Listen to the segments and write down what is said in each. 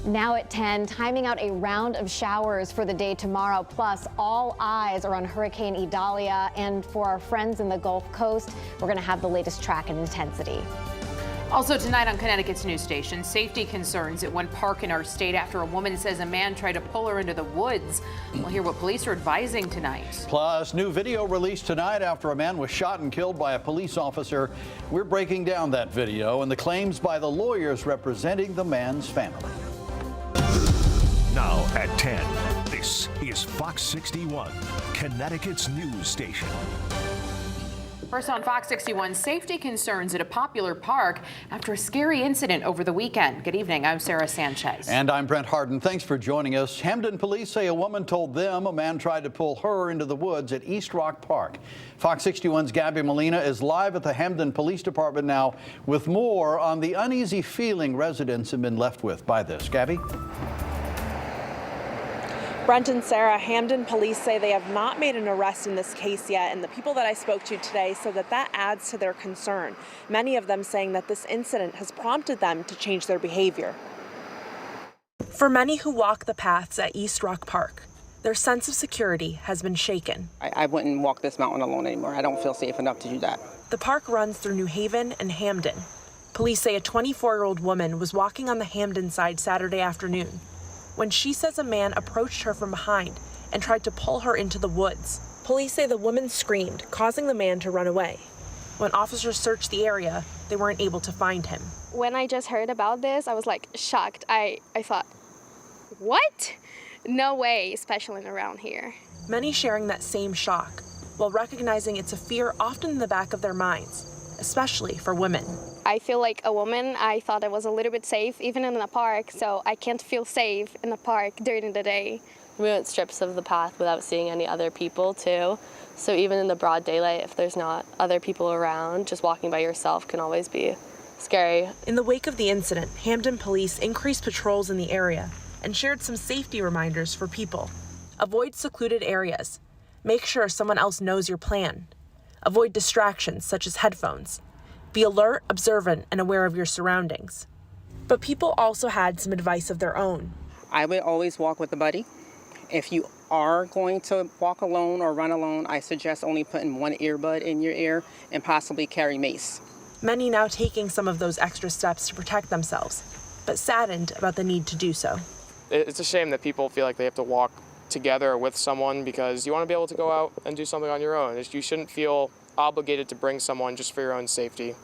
Now at 10, timing out a round of showers for the day tomorrow. Plus, all eyes are on Hurricane Idalia. And for our friends in the Gulf Coast, we're going to have the latest track and intensity. Also tonight on Connecticut's news station, safety concerns at one park in our state after a woman says a man tried to pull her into the woods. We'll hear what police are advising tonight. Plus, new video released tonight after a man was shot and killed by a police officer. We're breaking down that video and the claims by the lawyers representing the man's family. Now at 10, this is Fox 61, Connecticut's news station. First on Fox 61, safety concerns at a popular park after a scary incident over the weekend. Good evening, I'm Sarah Sanchez. And I'm Brent Harden. Thanks for joining us. Hamden police say a woman told them a man tried to pull her into the woods at East Rock Park. Fox 61's Gabby Molina is live at the Hamden Police Department now with more on the uneasy feeling residents have been left with by this. Gabby? Brent and Sarah, Hamden police say they have not made an arrest in this case yet, and the people that I spoke to today said that adds to their concern. Many of them saying that this incident has prompted them to change their behavior. For many who walk the paths at East Rock Park, their sense of security has been shaken. I wouldn't walk this mountain alone anymore. I don't feel safe enough to do that. The park runs through New Haven and Hamden. Police say a 24-year-old woman was walking on the Hamden side Saturday afternoon when she says a man approached her from behind and tried to pull her into the woods. Police say the woman screamed, causing the man to run away. When officers searched the area, they weren't able to find him. When I just heard about this, I was like shocked. I thought, what? No way, especially around here. Many sharing that same shock, while recognizing it's a fear often in the back of their minds, especially for women. I feel like a woman, I thought I was a little bit safe, even in the park, so I can't feel safe in the park during the day. We went strips of the path without seeing any other people, too. So even in the broad daylight, if there's not other people around, just walking by yourself can always be scary. In the wake of the incident, Hamden police increased patrols in the area and shared some safety reminders for people. Avoid secluded areas. Make sure someone else knows your plan. Avoid distractions such as headphones. Be alert, observant, and aware of your surroundings. But people also had some advice of their own. I would always walk with a buddy. If you are going to walk alone or run alone, I suggest only putting one earbud in your ear and possibly carry mace. Many now taking some of those extra steps to protect themselves, but saddened about the need to do so. It's a shame that people feel like they have to walk together with someone because you want to be able to go out and do something on your own. You shouldn't feel obligated to bring someone just for your own safety.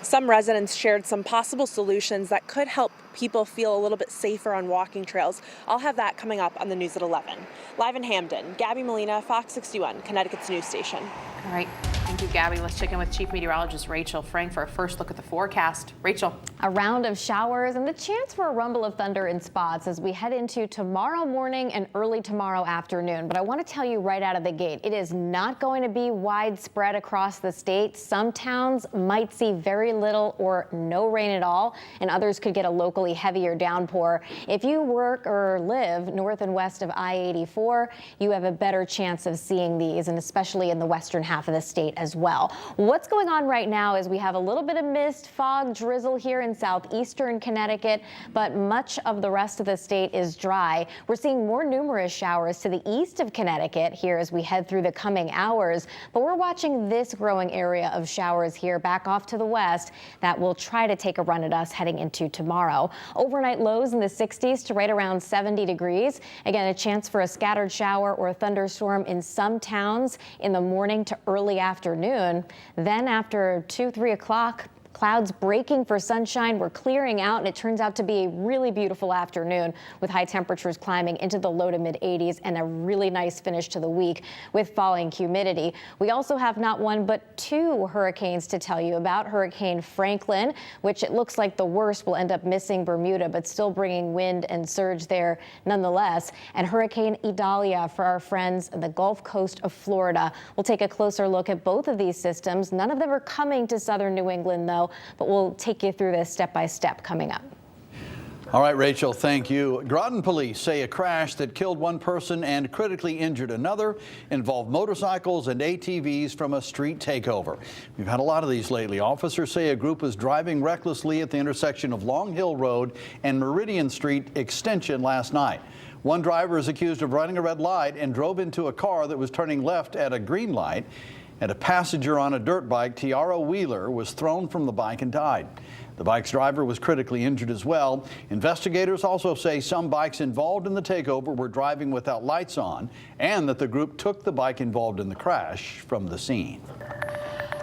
Some residents shared some possible solutions that could help people feel a little bit safer on walking trails. I'll have that coming up on the news at 11. Live in Hamden, Gabby Molina, Fox 61, Connecticut's news station. All right. Thank you, Gabby. Let's check in with Chief Meteorologist Rachel Frank for a first look at the forecast. Rachel. A round of showers and the chance for a rumble of thunder in spots as we head into tomorrow morning and early tomorrow afternoon. But I want to tell you right out of the gate, it is not going to be widespread across the state. Some towns might see very little or no rain at all, and others could get a locally heavier downpour. If you work or live north and west of I-84, you have a better chance of seeing these, and especially in the western half of the state as well. What's going on right now is we have a little bit of mist, fog, drizzle here in southeastern Connecticut, but much of the rest of the state is dry. We're seeing more numerous showers to the east of Connecticut here as we head through the coming hours, but we're watching this growing area of showers here back off to the west that will try to take a run at us heading into tomorrow. Overnight lows in the 60s to right around 70 degrees. Again, a chance for a scattered shower or a thunderstorm in some towns in the morning to early afternoon. Then after 2-3 o'clock, clouds breaking for sunshine. We're clearing out, and it turns out to be a really beautiful afternoon with high temperatures climbing into the low to mid 80s and a really nice finish to the week with falling humidity. We also have not one but two hurricanes to tell you about. Hurricane Franklin, which it looks like the worst will end up missing Bermuda, but still bringing wind and surge there nonetheless. And Hurricane Idalia for our friends in the Gulf Coast of Florida. We'll take a closer look at both of these systems. None of them are coming to southern New England, though, but we'll take you through this step by step coming up. All right, Rachel, thank you. Groton police say a crash that killed one person and critically injured another involved motorcycles and ATVs from a street takeover. We've had a lot of these lately. Officers say a group was driving recklessly at the intersection of Long Hill Road and Meridian Street Extension last night. One driver is accused of running a red light and drove into a car that was turning left at a green light. And a passenger on a dirt bike, Tiara Wheeler, was thrown from the bike and died. The bike's driver was critically injured as well. Investigators also say some bikes involved in the takeover were driving without lights on and that the group took the bike involved in the crash from the scene.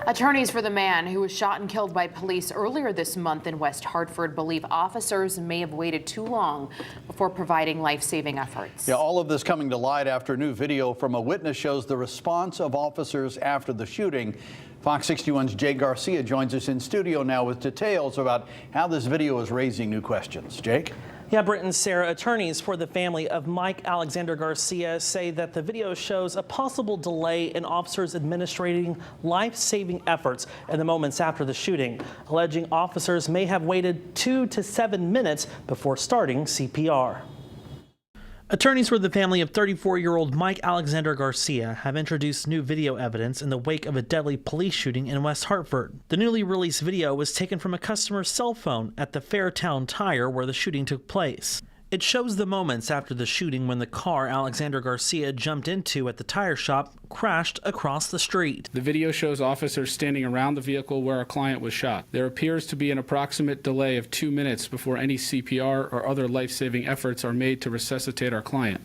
Attorneys for the man who was shot and killed by police earlier this month in West Hartford believe officers may have waited too long before providing life-saving efforts. Yeah, all of this coming to light after new video from a witness shows the response of officers after the shooting. Fox 61's Jake Garcia joins us in studio now with details about how this video is raising new questions. Jake? Yeah, Britt and Sarah, attorneys for the family of Mike Alexander Garcia say that the video shows a possible delay in officers administering life-saving efforts in the moments after the shooting, alleging officers may have waited 2 to 7 minutes before starting CPR. Attorneys for the family of 34-year-old Mike Alexander Garcia have introduced new video evidence in the wake of a deadly police shooting in West Hartford. The newly released video was taken from a customer's cell phone at the Fairtown Tire where the shooting took place. It shows the moments after the shooting when the car Alexander Garcia jumped into at the tire shop crashed across the street. The video shows officers standing around the vehicle where our client was shot. There appears to be an approximate delay of 2 minutes before any CPR or other life-saving efforts are made to resuscitate our client,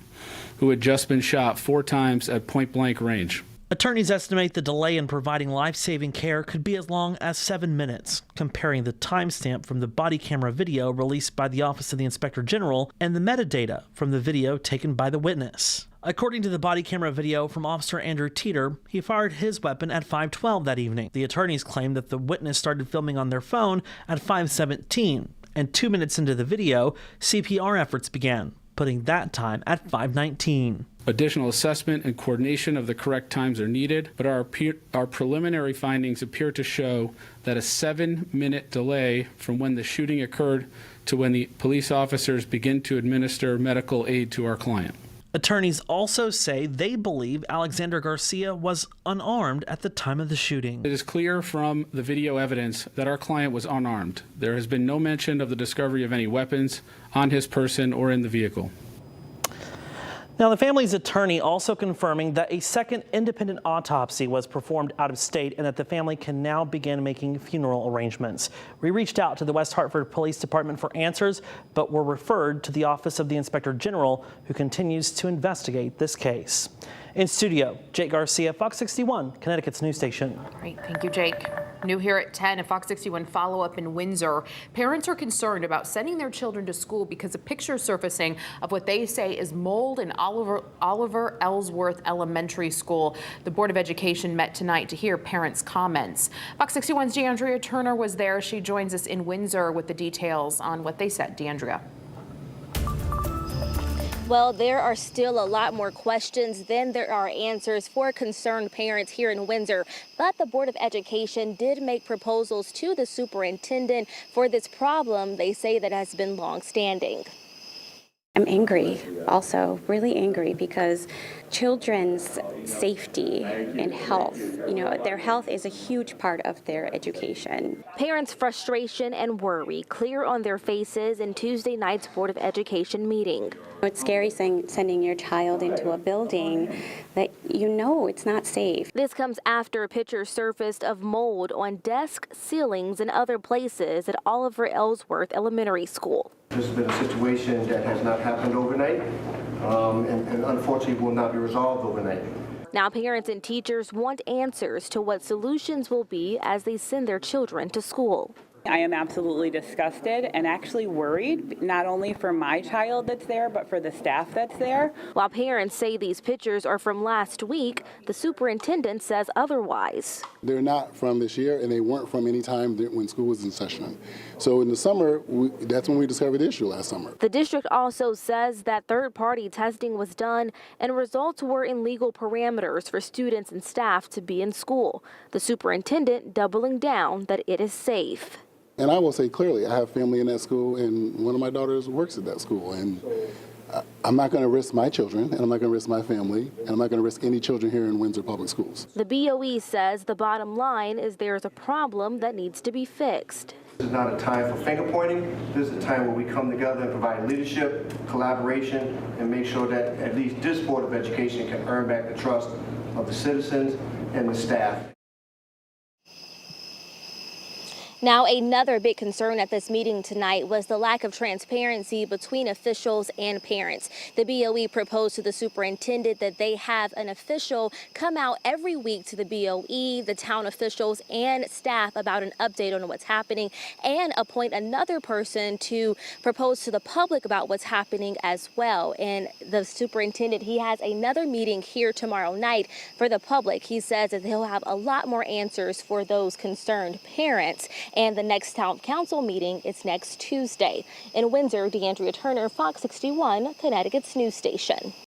who had just been shot 4 times at point-blank range. Attorneys estimate the delay in providing life-saving care could be as long as 7 minutes, comparing the timestamp from the body camera video released by the Office of the Inspector General and the metadata from the video taken by the witness. According to the body camera video from Officer Andrew Teeter, he fired his weapon at 5:12 that evening. The attorneys claim that the witness started filming on their phone at 5:17, and 2 minutes into the video, CPR efforts began, putting that time at 5:19. Additional assessment and coordination of the correct times are needed, but our preliminary findings appear to show that a 7-minute delay from when the shooting occurred to when the police officers begin to administer medical aid to our client. Attorneys also say they believe Alexander Garcia was unarmed at the time of the shooting. It is clear from the video evidence that our client was unarmed. There has been no mention of the discovery of any weapons on his person or in the vehicle. Now, the family's attorney also confirming that a second independent autopsy was performed out of state and that the family can now begin making funeral arrangements. We reached out to the West Hartford Police Department for answers, but were referred to the Office of the Inspector General, who continues to investigate this case. In studio, Jake Garcia, Fox 61, Connecticut's news station. Great, thank you, Jake. New here at 10, a Fox 61 follow-up in Windsor. Parents are concerned about sending their children to school because of pictures surfacing of what they say is mold in Oliver Ellsworth Elementary School. The Board of Education met tonight to hear parents' comments. Fox 61's DeAndrea Turner was there. She joins us in Windsor with the details on what they said. DeAndrea. Well, there are still a lot more questions than there are answers for concerned parents here in Windsor. But the Board of Education did make proposals to the superintendent for this problem they say that has been long-standing. I'm angry, also really angry, because children's safety and health, their health is a huge part of their education. Parents' frustration and worry clear on their faces in Tuesday night's Board of Education meeting. It's scary sending your child into a building that it's not safe. This comes after pictures surfaced of mold on desks, ceilings, and other places at Oliver Ellsworth Elementary School. This has been a situation that has not happened overnight, and unfortunately will not be resolved overnight. Now parents and teachers want answers to what solutions will be as they send their children to school. I am absolutely disgusted and actually worried, not only for my child that's there, but for the staff that's there. While parents say these pictures are from last week, the superintendent says otherwise. They're not from this year, and they weren't from any time when school was in session. So in the summer, that's when we discovered the issue last summer. The district also says that third-party testing was done and results were in legal parameters for students and staff to be in school. The superintendent doubling down that it is safe. And I will say clearly, I have family in that school, and one of my daughters works at that school. And I'm not going to risk my children, and I'm not going to risk my family, and I'm not going to risk any children here in Windsor Public Schools. The BOE says the bottom line is there's a problem that needs to be fixed. This is not a time for finger pointing. This is a time where we come together and provide leadership, collaboration, and make sure that at least this Board of Education can earn back the trust of the citizens and the staff. Now, another big concern at this meeting tonight was the lack of transparency between officials and parents. The BOE proposed to the superintendent that they have an official come out every week to the BOE, the town officials, and staff about an update on what's happening, and appoint another person to propose to the public about what's happening as well. And the superintendent, he has another meeting here tomorrow night for the public. He says that he'll have a lot more answers for those concerned parents. And the next town council meeting is next Tuesday. In Windsor, DeAndrea Turner, Fox 61, Connecticut's news station.